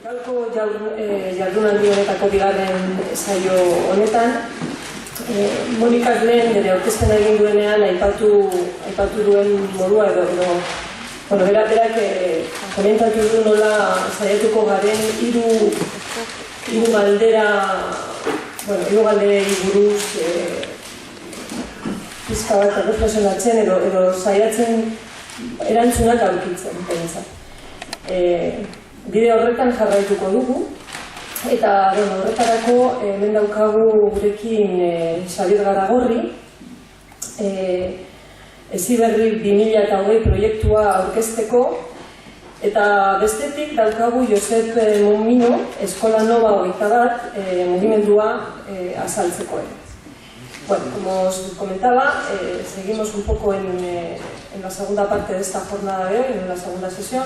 Gaurko jardunaldi honetako bigarren saio honetan, Monikak lehen bere aurkezpena egin duenean aipatu duen modua edo berak komentatu du nola saiatuko garen hiru galderei buruz pizka bat erreflexionatzen edo saiatzen erantzunak aurkitzen pentsa. Bide horretan jarraituko dugu, eta horretarako hemen daukagu gurekin Xabier Garagorri, Heziberri 2020 proiektua aurkezteko, eta bestetik daukagu Josep Momino, Eskola Nova 21 mugimendua azaltzeko. Bueno, como os comentaba, seguimos un poco en la segunda parte de esta jornada de hoy, en la segunda sesión.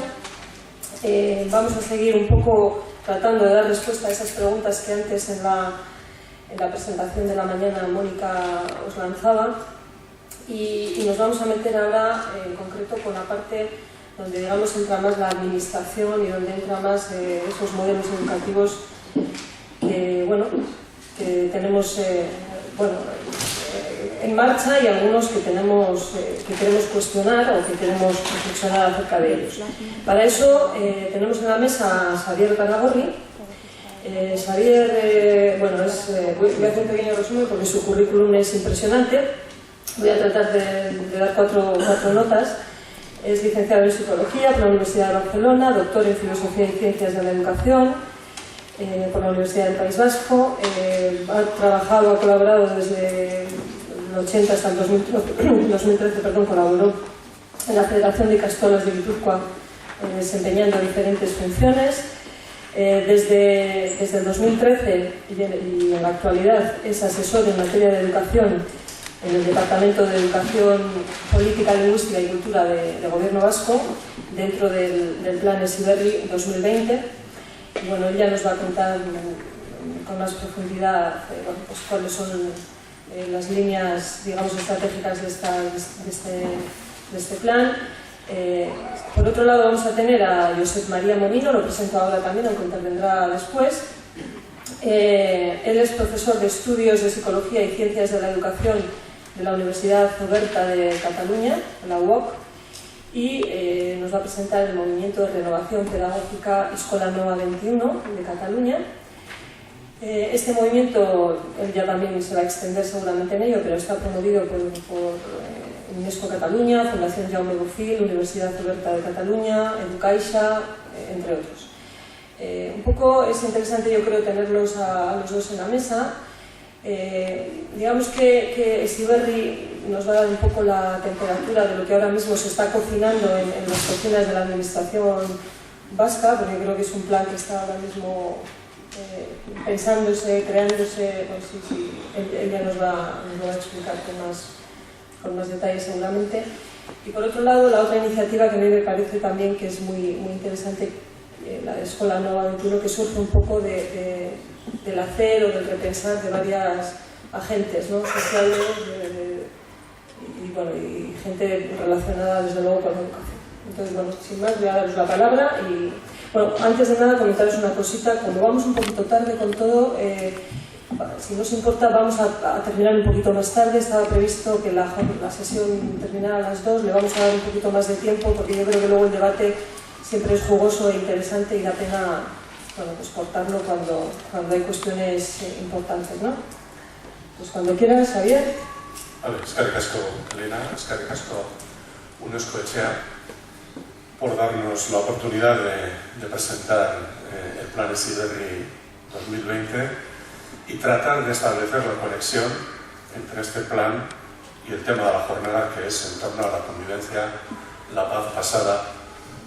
Vamos a seguir un poco tratando de dar respuesta a esas preguntas que antes en la presentación de la mañana Mónica os lanzaba, y nos vamos a meter ahora en concreto con la parte donde digamos entra más la administración y donde entra más esos modelos educativos que tenemos en marcha y algunos que queremos cuestionar o que queremos reflexionar acerca de ellos. Para eso tenemos en la mesa a Xabier Garagorri. Xabier, voy a hacer un pequeño resumen porque su currículum es impresionante. Voy a tratar de dar cuatro notas. Es licenciado en Psicología por la Universidad de Barcelona, doctor en Filosofía y Ciencias de la Educación por la Universidad del País Vasco. Ha colaborado desde el 80 hasta el 2013, colaboró en la Federación de Ikastolas de Gipuzkoa, desempeñando diferentes funciones. Desde el 2013 y en la actualidad es asesor en materia de educación en el Departamento de Educación, Política, Lingüística y Cultura de Gobierno Vasco, dentro del Plan Heziberri 2020. Y bueno, ella nos va a contar con más profundidad cuáles son las líneas, digamos, estratégicas de este plan. Por otro lado vamos a tener a Josep María Momino, lo presento ahora también, aunque intervendrá después. Él es profesor de Estudios de Psicología y Ciencias de la Educación de la Universidad Oberta de Cataluña, la UOC, y nos va a presentar el Movimiento de Renovación Pedagógica Escola Nova 21 de Cataluña. Este movimiento, él ya también se va a extender seguramente en ello, pero está promovido por UNESCO Cataluña, Fundación Jaume Bofill, Universidad Oberta de Cataluña, Educaixa, entre otros. Un poco es interesante, yo creo, tenerlos a los dos en la mesa. Digamos que Heziberri nos va a dar un poco la temperatura de lo que ahora mismo se está cocinando en las cocinas de la administración vasca, porque creo que es un plan que está ahora mismo pensándose, creándose. Ella nos va a explicar con más detalles seguramente. Y por otro lado, la otra iniciativa que a mí me parece también que es muy interesante, la de Escola Nova 21, que surge un poco del hacer o del repensar de varias agentes, ¿no?, sociales y gente relacionada desde luego con la educación. Entonces, bueno, sin más voy a daros la palabra y, bueno, antes de nada comentaros una cosita. Como vamos un poquito tarde con todo, si no os importa, vamos a terminar un poquito más tarde. Estaba previsto que la sesión terminara a las 2, le vamos a dar un poquito más de tiempo porque yo creo que luego el debate siempre es jugoso e interesante y da pena cortarlo cuando hay cuestiones importantes, ¿no? Pues cuando quieras, Xabier. Vale, eskerrik asko, Elena, eskerrik asko UNESCO etxea. por darnos la oportunidad de presentar el Plan Heziberri 2020 y tratar de establecer la conexión entre este plan y el tema de la jornada, que es en torno a la convivencia, la paz basada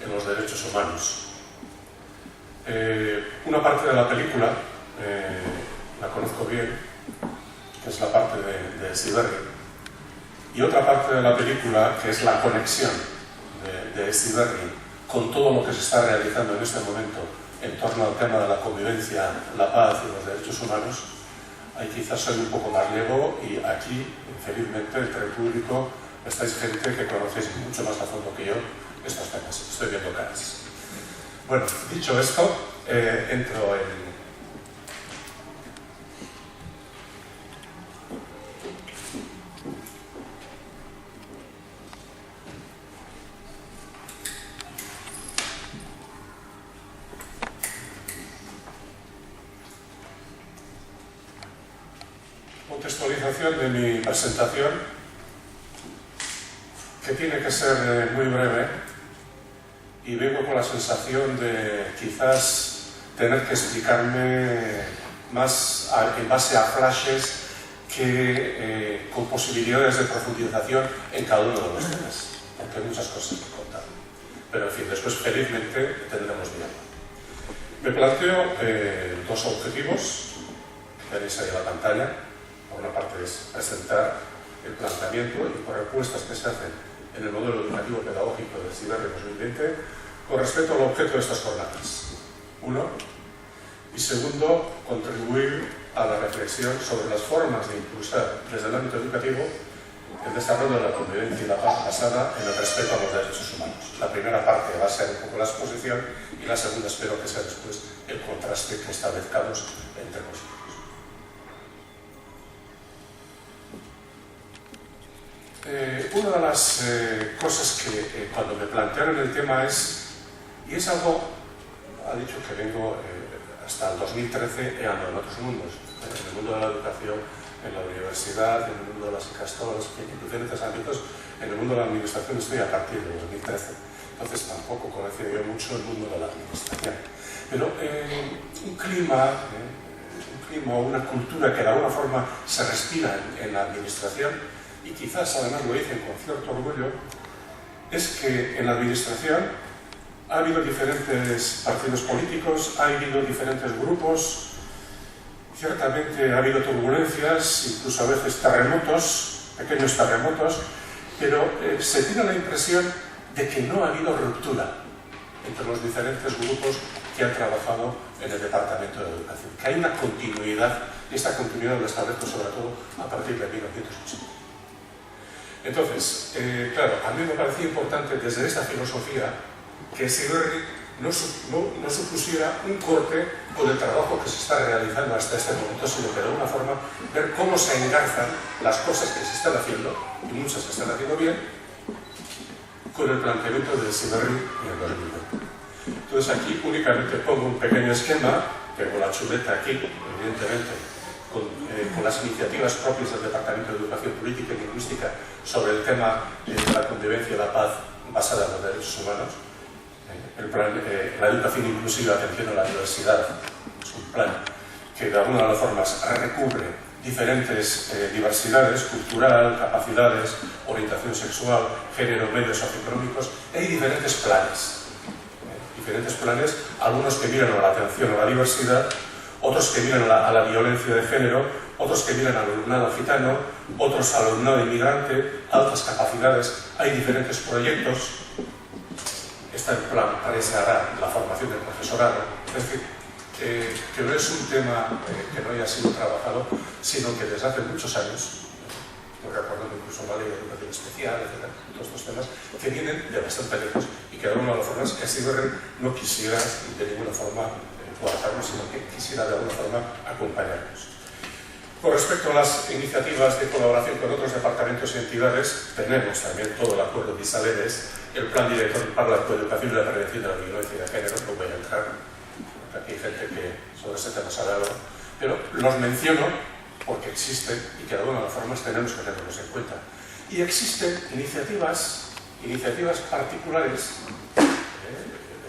en los derechos humanos. Una parte de la película la conozco bien, que es la parte de Heziberri, y otra parte de la película, que es la conexión de Heziberri con todo lo que se está realizando en este momento en torno al tema de la convivencia, la paz y los derechos humanos. Ahí quizás soy un poco más lego y aquí, infelizmente, entre el público estáis gente que conocéis mucho más a fondo que yo estos temas. Estoy viendo caras. Bueno, dicho esto, entro en... contextualización de mi presentación, que tiene que ser muy breve, y vengo con la sensación de quizás tener que explicarme más en base a flashes que con posibilidades de profundización en cada uno de los temas, porque hay muchas cosas que contar. Pero en fin, después felizmente tendremos tiempo. Me planteo dos objetivos que tenéis ahí en la pantalla. Por una parte es presentar el planteamiento y propuestas que se hacen en el modelo educativo pedagógico del Heziberri 2020 con respecto al objeto de estas jornadas. Uno. Y segundo, contribuir a la reflexión sobre las formas de impulsar desde el ámbito educativo el desarrollo de la convivencia y la paz basada en el respeto a los derechos humanos. La primera parte va a ser un poco la exposición y la segunda espero que sea después el contraste que establezcamos entre nosotros. Una de las cosas que cuando me plantearon el tema es, y es algo, ha dicho que vengo hasta el 2013 he andado en otros mundos, en el mundo de la educación, en la universidad, en el mundo de las ikastolas, en diferentes ámbitos, en el mundo de la administración estoy a partir de 2013, entonces tampoco conocía yo mucho el mundo de la administración. Pero un clima o una cultura que de alguna forma se respira en la administración, y quizás además lo dicen con cierto orgullo, es que en la administración ha habido diferentes partidos políticos, ha habido diferentes grupos, ciertamente ha habido turbulencias, incluso a veces terremotos, pequeños terremotos, pero se tiene la impresión de que no ha habido ruptura entre los diferentes grupos que han trabajado en el Departamento de Educación, que hay una continuidad, y esta continuidad la establezco sobre todo a partir de 1980. Entonces, claro, a mí me parecía importante desde esta filosofía que Heziberri no supusiera un corte con el trabajo que se está realizando hasta este momento, sino que de alguna forma ver cómo se engarzan las cosas que se están haciendo, y muchas que están haciendo bien, con el planteamiento de Heziberri en el 2020. Entonces aquí únicamente pongo un pequeño esquema, tengo la chuleta aquí, evidentemente, con las iniciativas propias del Departamento de Educación Política y Lingüística sobre el tema de la convivencia y la paz basada en los derechos humanos. El plan, la educación inclusiva, atención a la diversidad, es un plan que de alguna de las formas recubre diferentes diversidades, cultural, capacidades, orientación sexual, género, medios socioeconómicos. Hay diferentes planes, algunos que miran a la atención a la diversidad, otros que miran a la violencia de género, otros que miran al alumnado gitano, otros al alumnado inmigrante, altas capacidades. Hay diferentes proyectos. Está en plan para la formación del profesorado. Es decir, que no es un tema que no haya sido trabajado, sino que desde hace muchos años, recuerdo incluso la ley de educación especial, etc., todos estos temas que vienen de bastante lejos y que de alguna forma Heziberri no quisiera de ninguna forma coartarnos, sino que quisiera de alguna forma acompañarnos. Con respecto a las iniciativas de colaboración con otros departamentos y entidades, tenemos también todo el acuerdo de Isaleres, el Plan Director para la Coeducación y la Prevención de la Violencia de Género, no voy a entrar, porque aquí hay gente que sobre este tema sabe algo, pero los menciono porque existen y que de alguna forma tenemos que tenerlos en cuenta. Y existen iniciativas particulares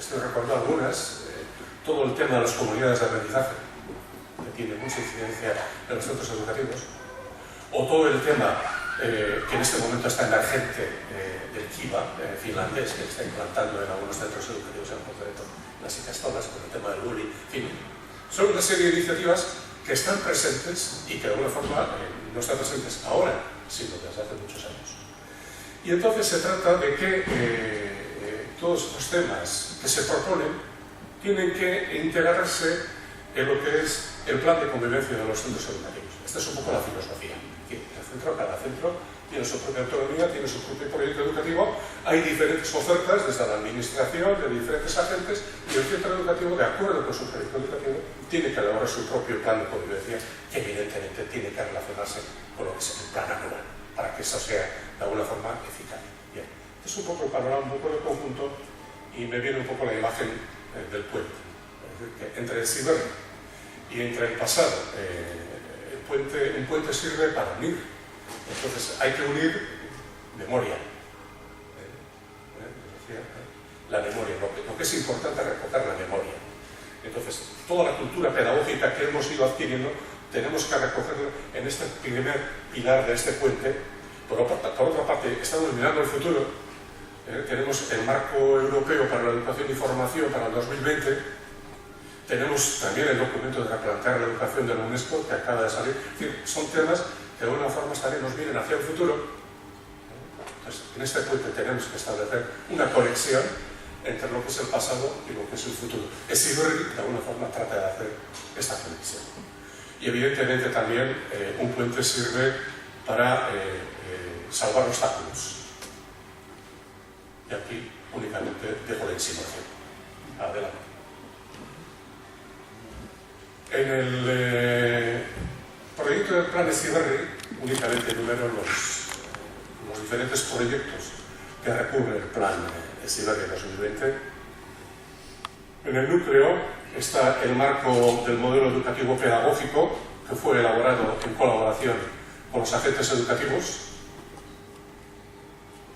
estoy recordando algunas, todo el tema de las comunidades de aprendizaje, que tiene mucha incidencia en los centros educativos, o todo el tema que en este momento está emergente del Kiva finlandés, que está implantando en algunos centros educativos, en concreto las Ikastolas, con el tema del bullying, en fin. Son una serie de iniciativas que están presentes y que de alguna forma no están presentes ahora, sino desde hace muchos años. Y entonces se trata de que todos los temas que se proponen tienen que integrarse en lo que es el plan de convivencia de los centros educativos. Esta es un poco la filosofía. Cada centro tiene su propia autonomía, tiene su propio proyecto educativo, hay diferentes ofertas desde la administración, de diferentes agentes, y el centro educativo, de acuerdo con su proyecto educativo, tiene que elaborar su propio plan de convivencia, que evidentemente tiene que relacionarse con lo que es el plan anual, para que eso sea de alguna forma eficaz. Bien, este es un poco el panorama, un poco el conjunto, y me viene un poco la imagen del puente. Es decir, que entre el Heziberri y entre el pasado, un puente sirve para unir. Entonces hay que unir memoria. La memoria, lo que es importante es recoger la memoria. Entonces, toda la cultura pedagógica que hemos ido adquiriendo, tenemos que recogerla en este primer pilar de este puente. Por otra parte, estamos mirando el futuro. Tenemos el marco europeo para la educación y formación para el 2020. Tenemos también el documento de replantear la educación de la UNESCO, que acaba de salir. Es decir, son temas que de alguna forma también nos vienen hacia el futuro. Entonces, en este puente tenemos que establecer una conexión entre lo que es el pasado y lo que es el futuro. Heziberri, de alguna forma, trata de hacer esta conexión. Y evidentemente también un puente sirve para salvar obstáculos. Y aquí únicamente dejo la insinuación. Adelante. En el proyecto del plan Heziberri únicamente enumero los diferentes proyectos que recubre el plan Heziberri 2020. En el núcleo está el marco del modelo educativo pedagógico, que fue elaborado en colaboración con los agentes educativos,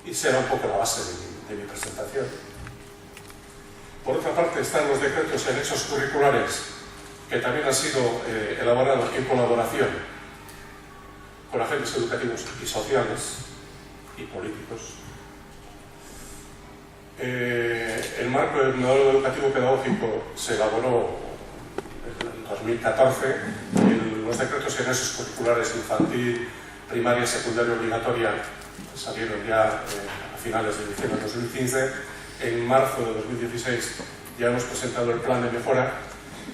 y será un poco la base de mi presentación. Por otra parte están los decretos y anexos curriculares, que también han sido elaborados en colaboración con agentes educativos y sociales y políticos. El marco del modelo educativo pedagógico se elaboró en 2014. Los decretos y anexos curriculares infantil, primaria, secundaria obligatoria salieron ya a finales de diciembre de 2015. En marzo de 2016 ya hemos presentado el plan de mejora.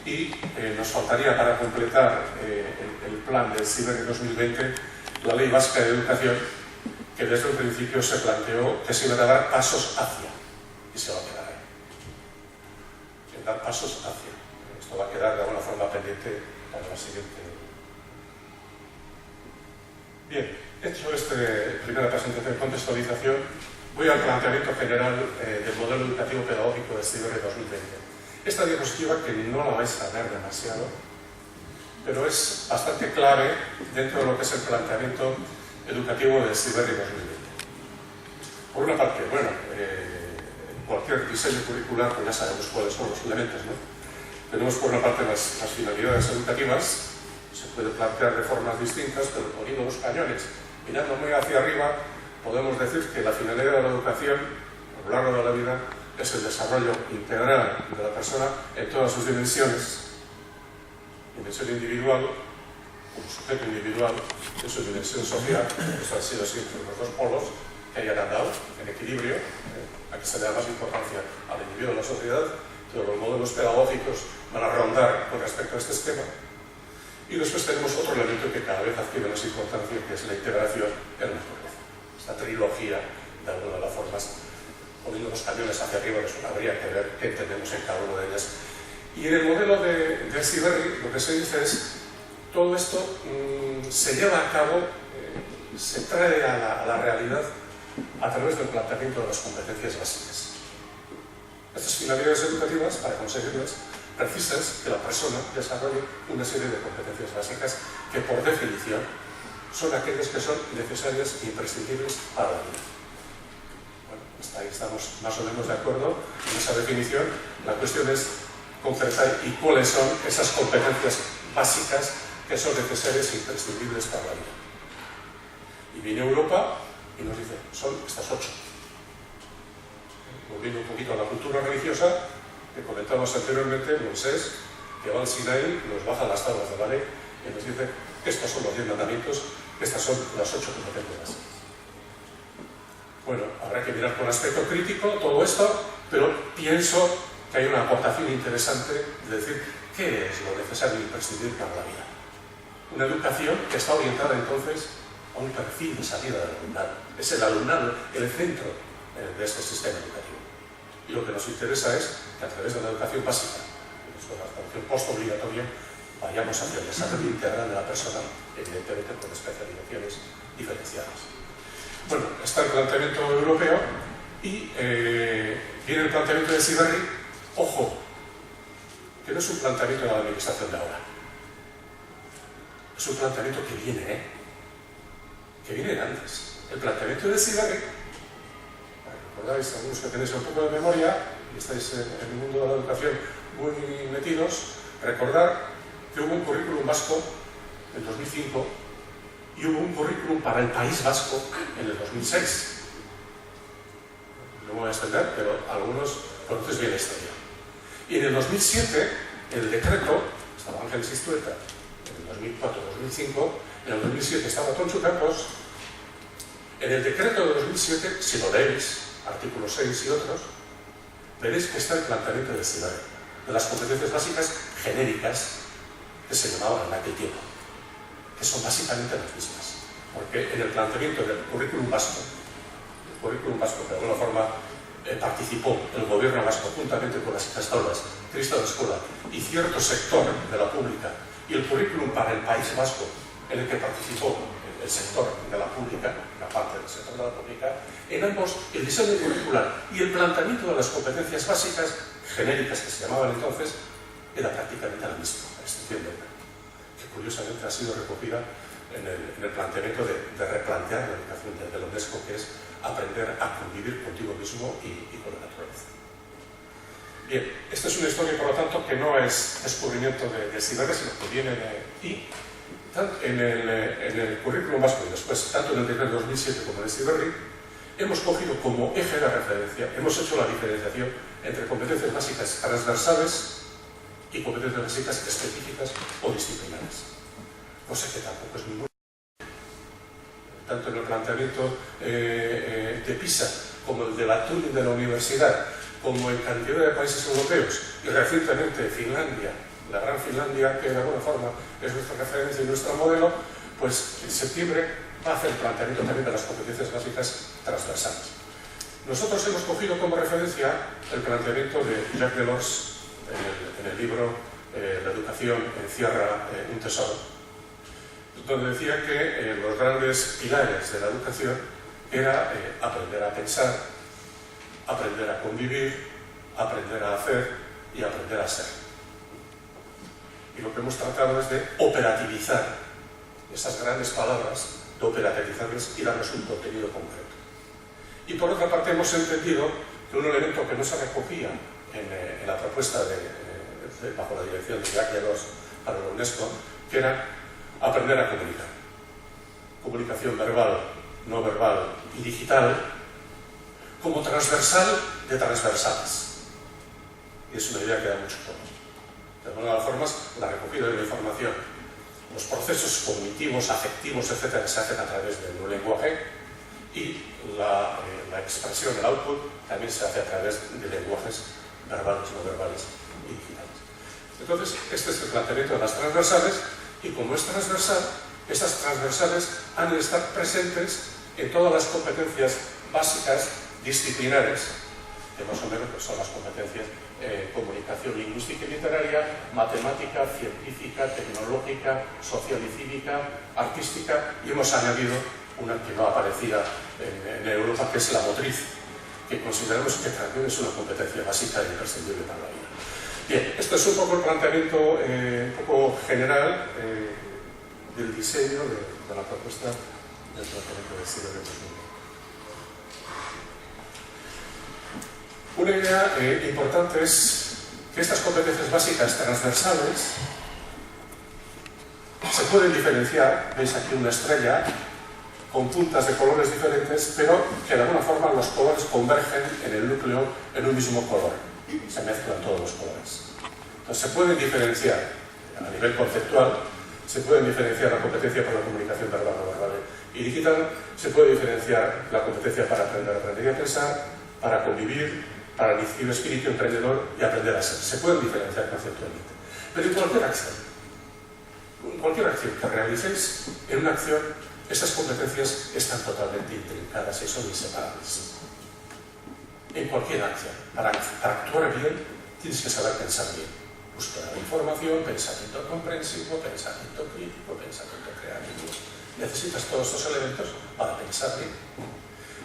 Y nos faltaría para completar el plan del Heziberri 2020 la Ley Vasca de Educación, que desde el principio se planteó que se iban a dar pasos hacia, y se va a quedar ahí. En dar pasos hacia. Esto va a quedar de alguna forma pendiente para la siguiente. Bien, hecho esta primera presentación de contextualización, voy al planteamiento general del modelo educativo pedagógico del Heziberri 2020. Esta diapositiva, que no la vais a ver demasiado, pero es bastante clave dentro de lo que es el planteamiento educativo del Heziberri 2020. Por una parte, bueno, cualquier diseño curricular, pues ya sabemos cuáles son los elementos, ¿no? Tenemos por una parte las finalidades educativas, se puede plantear de formas distintas, pero poniendo los cañones, mirando muy hacia arriba, podemos decir que la finalidad de la educación, a lo largo de la vida, es el desarrollo integral de la persona en todas sus dimensiones. Dimensión individual, como sujeto individual, en su dimensión social. Eso ha sido siempre los dos polos que hayan andado en equilibrio, a que se le da más importancia al individuo de la sociedad, pero los modelos pedagógicos van a rondar con respecto a este esquema. Y después tenemos otro elemento que cada vez adquiere más importancia, que es la integración en la naturaleza. Esta trilogía, de alguna de las formas, poniendo los cañones hacia arriba, habría que ver qué entendemos en cada una de ellas. Y en el modelo de Heziberri, lo que se dice es, todo esto se lleva a cabo, se trae a la realidad a través del planteamiento de las competencias básicas. Estas finalidades educativas, para conseguirlas, precisas que la persona desarrolle una serie de competencias básicas que, por definición, son aquellas que son necesarias e imprescindibles para la vida. Bueno, Ahí estamos más o menos de acuerdo en esa definición. La cuestión es concretar y cuáles son esas competencias básicas que son necesarias e imprescindibles para la vida. Y viene Europa y nos dice, son estas 8. Volviendo un poquito a la cultura religiosa que comentamos anteriormente, Moisés, que va al Sinaí, nos baja las tablas de la ley y nos dice, estos son los 10 mandamientos, estas son las 8 competencias. Bueno, habrá que mirar con aspecto crítico todo esto, pero pienso que hay una aportación interesante de decir qué es lo necesario e imprescindible para la vida. Una educación que está orientada entonces a un perfil de salida del alumnado. Es el alumnado el centro de este sistema educativo. Y lo que nos interesa es que a través de la educación básica, de la educación postobligatoria, vayamos hacia el desarrollo integral de la persona, evidentemente con especializaciones diferenciadas. Bueno, está el planteamiento europeo y viene el planteamiento de Heziberri. Ojo, que no es un planteamiento de la administración de ahora. Es un planteamiento que viene, que viene antes. El planteamiento de Heziberri, recordáis, algunos que tenéis un poco de memoria y estáis en el mundo de la educación muy metidos, recordar que hubo un currículum vasco en 2005 y hubo un currículum para el País Vasco en el 2006. No me voy a extender, pero algunos conocéis bien la historia. Y en el 2007, el decreto, estaba Ángeles Iztueta, en el 2004-2005, en el 2007 estaba Toncho Campos. En el decreto de 2007, si lo leéis, artículo 6 y otros, veréis que está el planteamiento de Heziberri, de las competencias básicas genéricas que se llamaban en aquel tiempo, que son básicamente las mismas, porque en el planteamiento del currículum vasco, que de alguna forma participó el gobierno vasco juntamente con las ikastolas, Cristo de la Escuela y cierto sector de la pública, y el currículum para el País Vasco, en el que participó el sector de la pública, la parte del sector de la pública, en ambos el diseño curricular y el planteamiento de las competencias básicas genéricas que se llamaban entonces era prácticamente la misma, a excepción de una, que curiosamente ha sido recogida en el planteamiento de replantear la educación de la UNESCO, que es aprender a convivir contigo mismo y con la naturaleza. Bien, esta es una historia, por lo tanto, que no es descubrimiento de Heziberri, sino que viene en el currículum vasco y después, tanto en el decreto de 2007 como en Heziberri, hemos cogido como eje de referencia, hemos hecho la diferenciación entre competencias básicas transversales y competencias básicas específicas o disciplinares. Cosa que tampoco es muy tanto en el planteamiento de PISA como el de la Turing de la universidad, como en cantidad de países europeos y recientemente Finlandia, la gran Finlandia, que de alguna forma es nuestra referencia y nuestro modelo, pues en septiembre va a hacer el planteamiento también de las competencias básicas transversales. Nosotros hemos cogido como referencia el planteamiento de Jacques Delors en el libro La educación encierra un tesoro, donde decía que los grandes pilares de la educación era aprender a pensar, aprender a convivir, aprender a hacer y aprender a ser. Y lo que hemos tratado es de operativizar esas grandes palabras, de operativizarles y darles un contenido concreto. Y por otra parte hemos entendido que un elemento que no se recogía en la propuesta bajo la dirección de Jacques Delors para la UNESCO, que era aprender a comunicar. Comunicación verbal, no verbal y digital como transversal de transversales. Y es una idea que da mucho juego. De alguna forma, la recogida de la información, los procesos cognitivos, afectivos, etcétera, se hacen a través del lenguaje y la expresión, el output, también se hace a través de lenguajes verbales, no verbales y digitales. Entonces, este es el planteamiento de las transversales y como es transversal, estas transversales han de estar presentes en todas las competencias básicas disciplinares, que más o menos pues, son las competencias comunicación lingüística y literaria, matemática, científica, tecnológica, social y cívica, artística, y hemos añadido una que no aparecía en Europa, que es la motriz, que consideramos que también es una competencia básica e imprescindible para la vida. Bien, esto es un poco el planteamiento un poco general del diseño de la propuesta del planteamiento de Heziberri. Una idea importante es que estas competencias básicas transversales se pueden diferenciar. Veis aquí una estrella con puntas de colores diferentes, pero que de alguna forma los colores convergen en el núcleo en un mismo color. Se mezclan todos los colores. Entonces se pueden diferenciar a nivel conceptual, se pueden diferenciar la competencia para la comunicación verbal, no verbal y digital, se puede diferenciar la competencia para aprender y a pensar, para convivir, para el espíritu emprendedor y aprender a ser. Se pueden diferenciar conceptualmente. Pero en cualquier acción que realicéis, en una acción, estas competencias están totalmente intrincadas y son inseparables. En cualquier acción, para actuar bien, tienes que saber pensar bien. Búsqueda de información, pensamiento comprensivo, pensamiento crítico, pensamiento creativo. Necesitas todos estos elementos para pensar bien.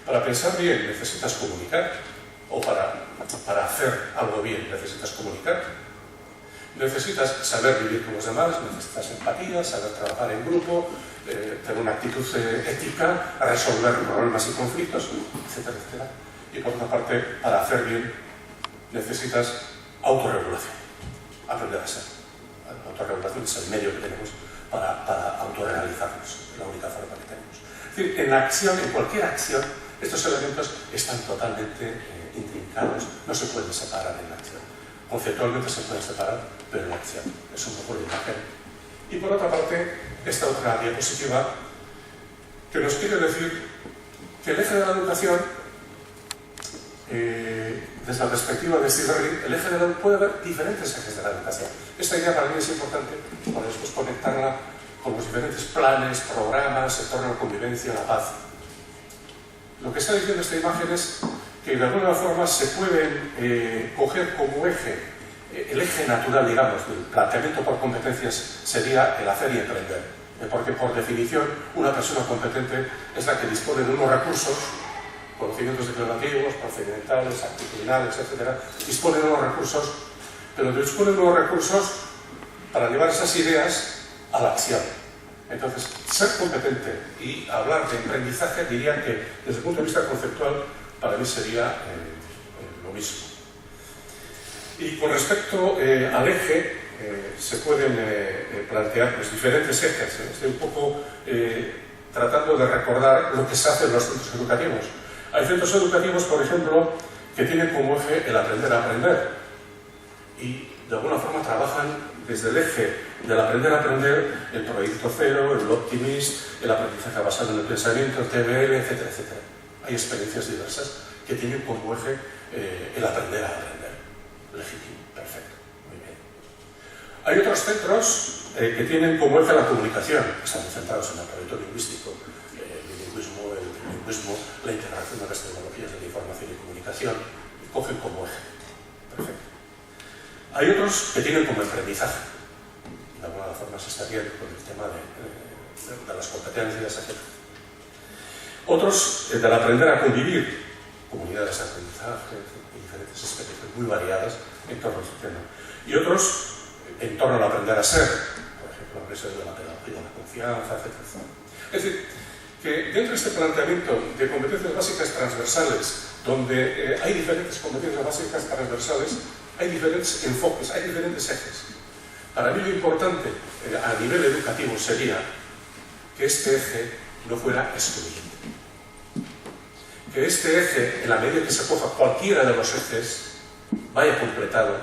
Para pensar bien necesitas comunicar, o para hacer algo bien necesitas comunicar. Necesitas saber vivir con los demás, necesitas empatía, saber trabajar en grupo, tener una actitud ética, resolver problemas y conflictos, etcétera, etcétera. Y por otra parte, para hacer bien necesitas autorregulación, aprender a ser. La autorregulación es el medio que tenemos para autorrealizarnos, es la única forma que tenemos. Es decir, en la acción, en cualquier acción, estos elementos están totalmente intrincados, no se pueden separar en la acción. Conceptualmente se pueden separar, pero en la acción es un poco la imagen. Y por otra parte, esta otra diapositiva que nos quiere decir que el eje de la educación, desde la perspectiva de Steve Berlin, el eje de la puede haber diferentes ejes de la educación. Esta idea para mí es importante para después conectarla con los diferentes planes, programas en torno a la convivencia, la paz. Lo que está diciendo esta imagen es que de alguna forma se pueden coger como eje, el eje natural, digamos, del planteamiento por competencias sería el hacer y emprender. Porque por definición una persona competente es la que dispone de unos recursos, conocimientos declarativos, procedimentales, actitudinales, etc. Dispone de unos recursos, pero dispone de unos recursos para llevar esas ideas a la acción. Entonces, ser competente y hablar de aprendizaje, diría que desde el punto de vista conceptual para mí sería lo mismo. Y con respecto al eje, se pueden plantear pues, diferentes ejes. Estoy un poco tratando de recordar lo que se hace en los centros educativos. Hay centros educativos, por ejemplo, que tienen como eje el aprender a aprender y de alguna forma trabajan desde el eje del aprender a aprender el proyecto cero, el optimist, el aprendizaje basado en el pensamiento, el TBL, etcétera, etcétera. Hay experiencias diversas que tienen como eje el aprender a aprender. Legítimo, perfecto, muy bien. Hay otros centros que tienen como eje la comunicación, que están centrados en el proyecto lingüístico, el bilingüismo, el trilingüismo, la integración de las tecnologías de la información y comunicación, y cogen como eje. Perfecto. Hay otros que tienen como aprendizaje, de alguna forma se estarían con el tema de las competencias, etc. Otros del aprender a convivir, comunidades de aprendizaje, diferentes experiencias muy variadas en torno a este tema. Y otros en torno al aprender a ser, por ejemplo, eso de la pedagogía, la confianza, etc. Es decir, que dentro de este planteamiento de competencias básicas transversales, donde hay diferentes competencias básicas transversales, hay diferentes enfoques, hay diferentes ejes. Para mí lo importante a nivel educativo sería que este eje no fuera excluyente. Que este eje, en la medida que se coja cualquiera de los ejes, vaya completado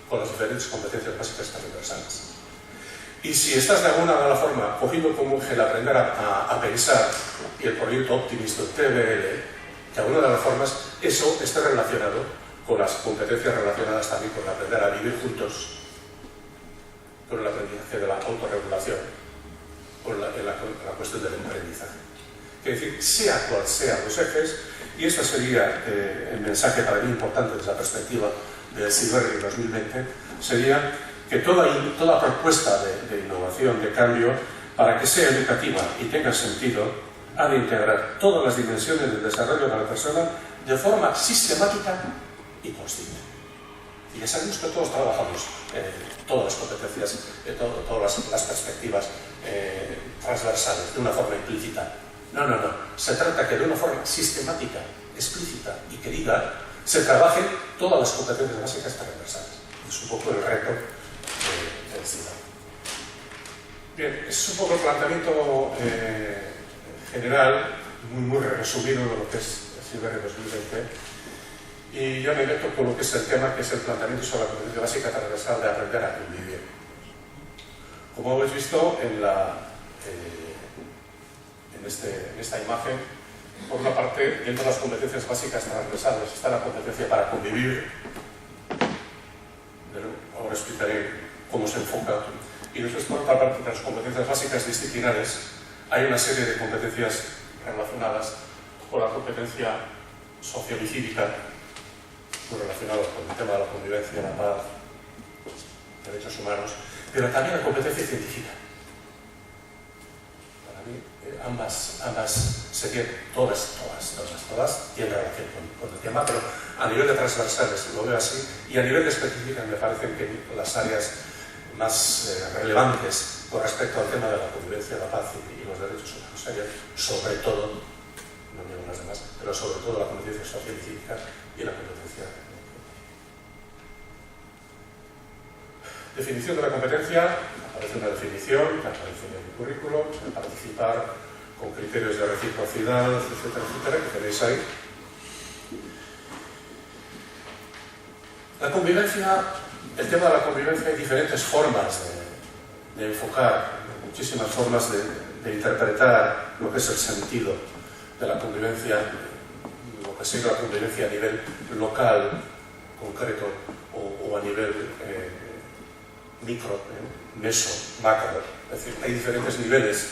con las diferentes competencias básicas transversales. Y si estás de alguna forma cogiendo como eje el aprender a pensar y el proyecto optimista, el TBL, de alguna de las formas eso esté relacionado con las competencias relacionadas también con el aprender a vivir juntos, con el aprendizaje de la autorregulación, con la cuestión del aprendizaje. Es decir, sea cual sean los ejes, y este sería el mensaje para mí importante desde la perspectiva del CIBERRI 2020, sería que toda propuesta de innovación, de cambio, para que sea educativa y tenga sentido, ha de integrar todas las dimensiones del desarrollo de la persona de forma sistemática y consciente. Y ya sabemos que todos trabajamos todas las competencias, todas las perspectivas transversales de una forma implícita. No. Se trata que de una forma sistemática, explícita y querida se trabajen todas las competencias básicas transversales. Es un poco el reto del CIBER. Bien, es un poco el planteamiento general, muy resumido de lo que es el CIBER 2020. Y yo me meto con lo que es el tema, que es el planteamiento sobre la competencia básica transversal de aprender a convivir. Como habéis visto en esta imagen, por una parte, dentro de las competencias básicas transversales está la competencia para convivir. Ahora explicaré cómo se enfoca. Y después, por otra parte, de las competencias básicas disciplinares, hay una serie de competencias relacionadas con la competencia social y cívica, muy relacionado con el tema de la convivencia, la paz, derechos humanos, pero también la competencia científica. Para mí, ambas serían todas tienen relación con el tema, pero a nivel de transversales lo veo así, y a nivel de específica me parece que las áreas más relevantes con respecto al tema de la convivencia, la paz y los derechos humanos serían, sobre todo, no digo las demás, pero sobre todo la competencia social y cívica y la competencia. Definición de la competencia: aparece una definición que aparece en el currículo: participar con criterios de reciprocidad, etcétera, etcétera, que tenéis ahí. La convivencia, el tema de la convivencia, hay diferentes formas de enfocar, muchísimas formas de interpretar lo que es el sentido de la convivencia, lo que sería la convivencia a nivel local, concreto, o a nivel micro, meso, macro. Es decir, hay diferentes niveles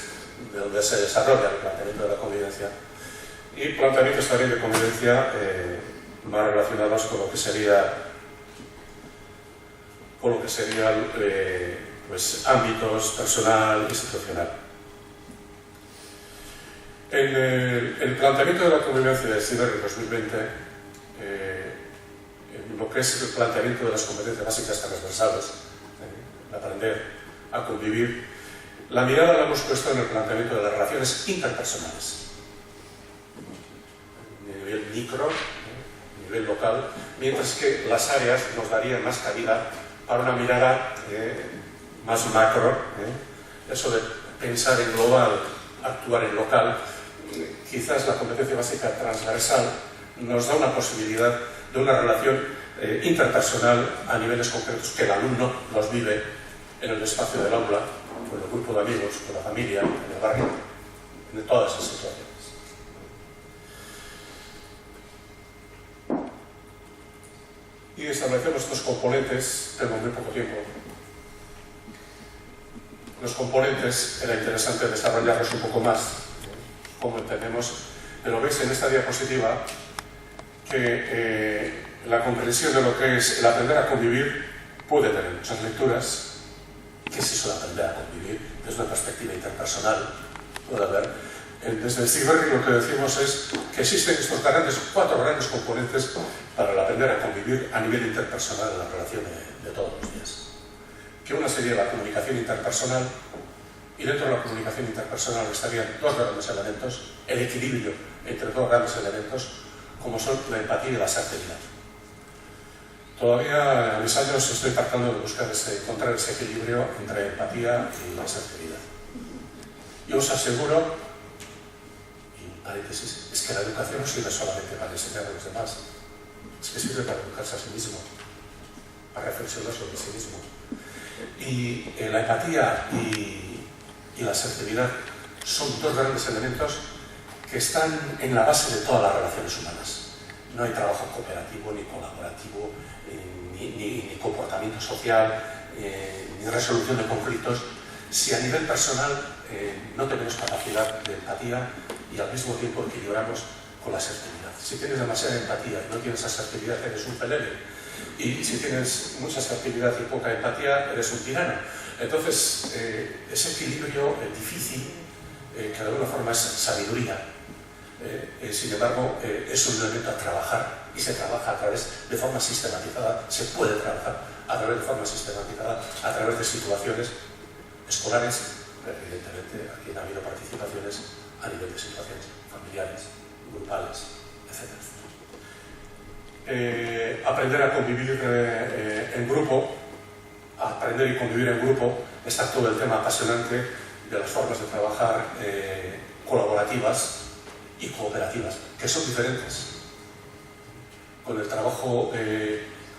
de donde se desarrolla el planteamiento de la convivencia, y planteamientos también de convivencia más relacionados con lo que sería pues, ámbitos personal, institucional. En el planteamiento de la convivencia del CIBER 2020, en lo que es el planteamiento de las competencias básicas transversales, aprender a convivir, la mirada la hemos puesto en el planteamiento de las relaciones interpersonales, a nivel micro, a nivel local, mientras que las áreas nos darían más cabida para una mirada más macro, eso de pensar en global, actuar en local. Quizás la competencia básica transversal nos da una posibilidad de una relación interpersonal a niveles concretos que el alumno los vive en el espacio del aula, con el grupo de amigos, con la familia, en el barrio, en todas esas situaciones. Y establecemos estos componentes. Tengo muy poco tiempo. Los componentes era interesante desarrollarlos un poco más, como entendemos, pero veis en esta diapositiva que la comprensión de lo que es el aprender a convivir puede tener muchas lecturas. ¿Qué es eso de aprender a convivir? Desde una perspectiva interpersonal, puede haber. Desde el CIBER lo que decimos es que existen estos cuatro grandes componentes para el aprender a convivir a nivel interpersonal en la relación de todos los días. Que una sería la comunicación interpersonal, y dentro de la comunicación interpersonal estarían dos grandes elementos, el equilibrio entre dos grandes elementos, como son la empatía y la asertividad. Todavía a mis años estoy tratando de encontrar ese equilibrio entre empatía y la asertividad. Yo os aseguro, y paréntesis, es que la educación no sirve solamente para enseñar a los demás, es que sirve para educarse a sí mismo, para reflexionar sobre sí mismo. Y la empatía y la asertividad son dos grandes elementos que están en la base de todas las relaciones humanas. No hay trabajo cooperativo, ni colaborativo, ni comportamiento social, ni resolución de conflictos, si a nivel personal no tenemos capacidad de empatía y al mismo tiempo equilibramos con la asertividad. Si tienes demasiada empatía y no tienes asertividad, eres un pelele. Y si tienes mucha asertividad y poca empatía, eres un tirano. Entonces, ese equilibrio es difícil, que de alguna forma es sabiduría. Sin embargo, es un elemento a trabajar, y se trabaja a través de forma sistematizada, se puede trabajar a través de forma sistematizada, a través de situaciones escolares. Evidentemente, aquí han habido participaciones a nivel de situaciones familiares, grupales, etc. aprender a convivir en grupo, aprender y convivir en grupo. Está todo el tema apasionante de las formas de trabajar colaborativas y cooperativas, que son diferentes. Con el trabajo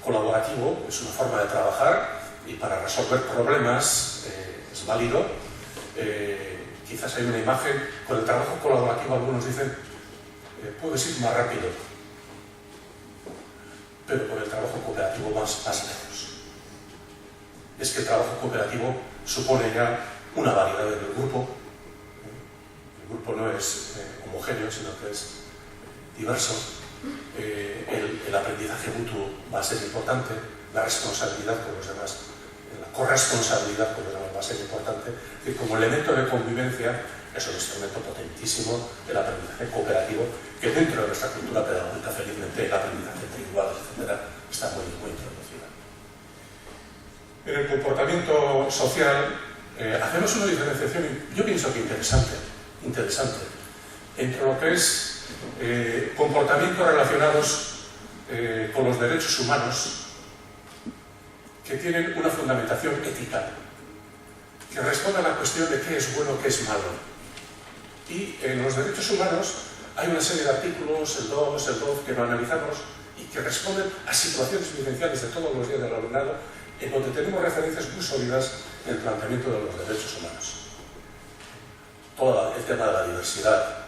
colaborativo es una forma de trabajar y para resolver problemas es válido. Quizás hay una imagen, con el trabajo colaborativo algunos dicen puedes ir más rápido, pero con el trabajo cooperativo más lejos. Es que el trabajo cooperativo supone ya una variedad en el grupo. El grupo no es homogéneo, sino que es diverso. El aprendizaje mutuo va a ser importante, la responsabilidad con los demás, la corresponsabilidad con los demás va a ser importante. Y como elemento de convivencia es un instrumento potentísimo el aprendizaje cooperativo, que dentro de nuestra cultura pedagógica, felizmente, el aprendizaje entre iguales, etc., está muy introducido. En el comportamiento social hacemos una diferenciación, yo pienso que interesante, entre lo que es comportamientos relacionados con los derechos humanos, que tienen una fundamentación ética, que responde a la cuestión de qué es bueno, qué es malo. Y en los derechos humanos hay una serie de artículos, el 2, el 12, que lo analizamos y que responden a situaciones vivenciales de todos los días del alumnado, en donde tenemos referencias muy sólidas en el planteamiento de los derechos humanos. Todo el tema de la diversidad,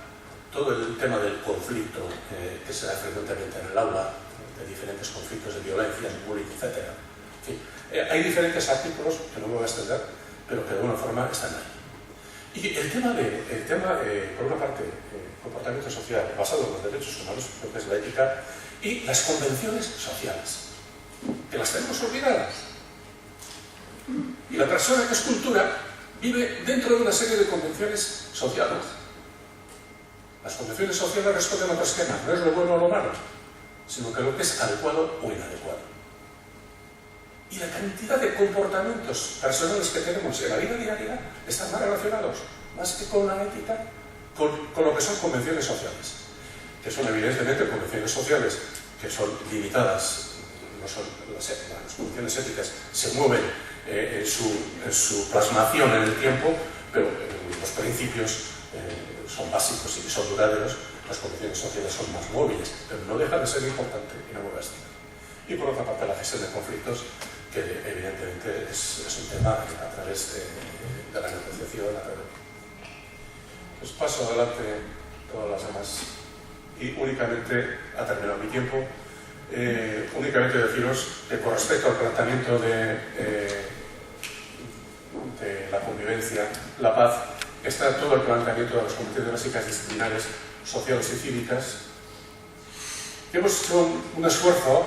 todo el tema del conflicto que se da frecuentemente en el aula, de diferentes conflictos de violencia, de bullying, etc. En fin, hay diferentes artículos, que no me voy a extender, pero que de alguna forma están ahí. Y el tema, por una parte, comportamiento social basado en los derechos humanos, lo que es la ética, y las convenciones sociales, que las tenemos olvidadas. Y la persona que es cultura vive dentro de una serie de convenciones sociales. Las convenciones sociales responden a otro esquema, no es lo bueno o lo malo, sino que lo que es adecuado o inadecuado. Y la cantidad de comportamientos personales que tenemos en la vida diaria están más relacionados, más que con la ética, con lo que son convenciones sociales, que son evidentemente convenciones sociales que son limitadas, no son las convenciones éticas se mueven en su plasmación en el tiempo, pero los principios son básicos y son duraderos. Las convenciones sociales son más móviles, pero no deja de ser importante y no me voy a extender. Y por otra parte, la gestión de conflictos, que evidentemente es un tema a través de la negociación. Pues paso adelante todas las demás. Y únicamente, ha terminado mi tiempo, únicamente deciros que con respecto al planteamiento de la convivencia, la paz, está todo el planteamiento de las competencias básicas disciplinares, sociales y cívicas. Hemos hecho un esfuerzo,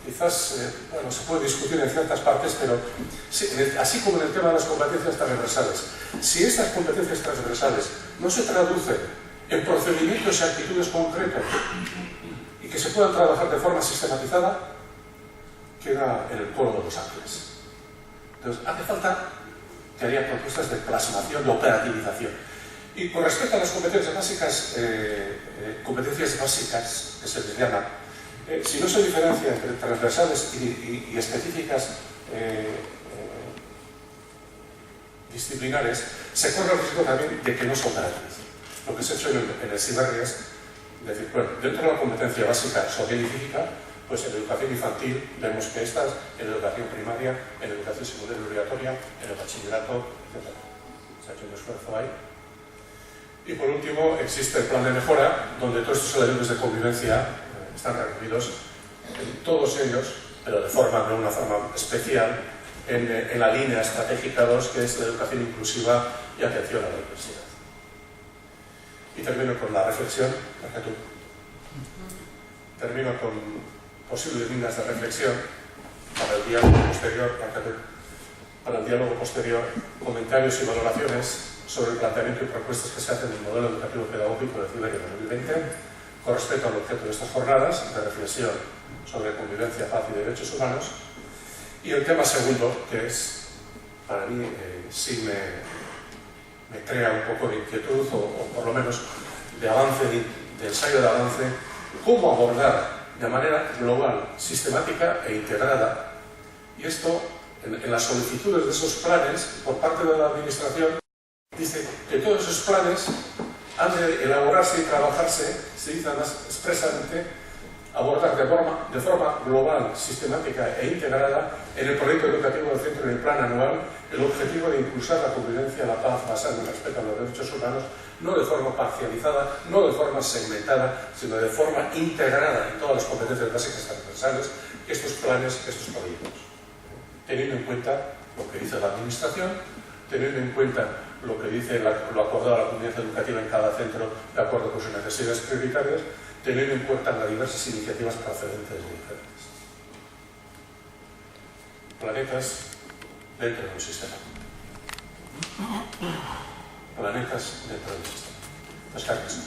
quizás bueno, se puede discutir en ciertas partes, pero así como en el tema de las competencias transversales, si estas competencias transversales no se traducen en procedimientos y actitudes concretos y que se puedan trabajar de forma sistematizada, queda en el polo de los ángeles. Entonces, hace falta que haya propuestas de plasmación, de operativización. Y con respecto a las competencias básicas, que se les llama, si no se diferencia entre transversales y específicas disciplinares, se corre el riesgo también de que no son operativas. Lo que se ha hecho en el CIBERRI es decir, bueno, dentro de la competencia básica social y cívica, pues en educación infantil vemos que estas, en educación primaria, en educación secundaria obligatoria, en el bachillerato, etc. Se ha hecho un esfuerzo ahí. Y por último, existe el plan de mejora, donde todos estos elementos de convivencia están recogidos, en todos ellos, pero de una forma especial, en la línea estratégica 2, que es la educación inclusiva y atención a la diversidad. Y termino con la reflexión, termino con posibles líneas de reflexión para el diálogo posterior, comentarios y valoraciones sobre el planteamiento y propuestas que se hacen del modelo educativo pedagógico del CIBERRI 2020 con respecto al objeto de estas jornadas de reflexión sobre convivencia, paz y derechos humanos. Y el tema segundo, que es, para mí, sí me crea un poco de inquietud o por lo menos de avance, de ensayo de avance, cómo abordar de manera global, sistemática e integrada. Y esto, en las solicitudes de esos planes, por parte de la Administración, dice que todos esos planes han de elaborarse y trabajarse, se dice además expresamente, abordar de forma global, sistemática e integrada en el proyecto educativo del centro y en el plan anual el objetivo de impulsar la convivencia, la paz, basada en el respeto a los derechos humanos, no de forma parcializada, no de forma segmentada, sino de forma integrada en todas las competencias básicas transversales, estos planes, estos proyectos. Teniendo en cuenta lo que dice la Administración, teniendo en cuenta lo que dice lo acordado a la comunidad educativa en cada centro de acuerdo con sus necesidades prioritarias, teniendo en cuenta las diversas iniciativas procedentes de diferentes planetas dentro de un sistema. Planetas dentro del sistema. Pues claro que sí.